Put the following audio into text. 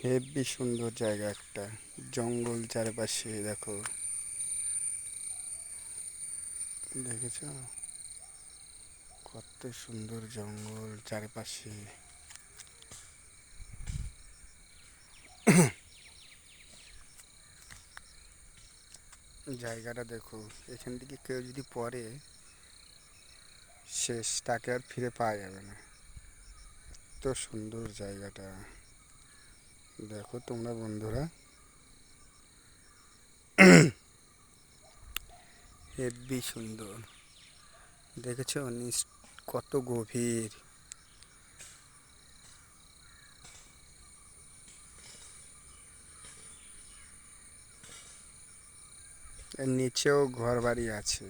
হেব্বি সুন্দর জায়গা একটা, জঙ্গল চারপাশে দেখো, দেখেছো কত সুন্দর জঙ্গল চারপাশে। জায়গাটা দেখো, এখান থেকে কেউ যদি পড়ে শেষ, তাকে আর ফিরে পাওয়া যাবে না। এত সুন্দর জায়গাটা, দেখো তোমরা বন্ধুরা, হেব্বি সুন্দর। দেখেছো নিচ কত গভীর। এর নিচেও ঘর বাড়ি আছে।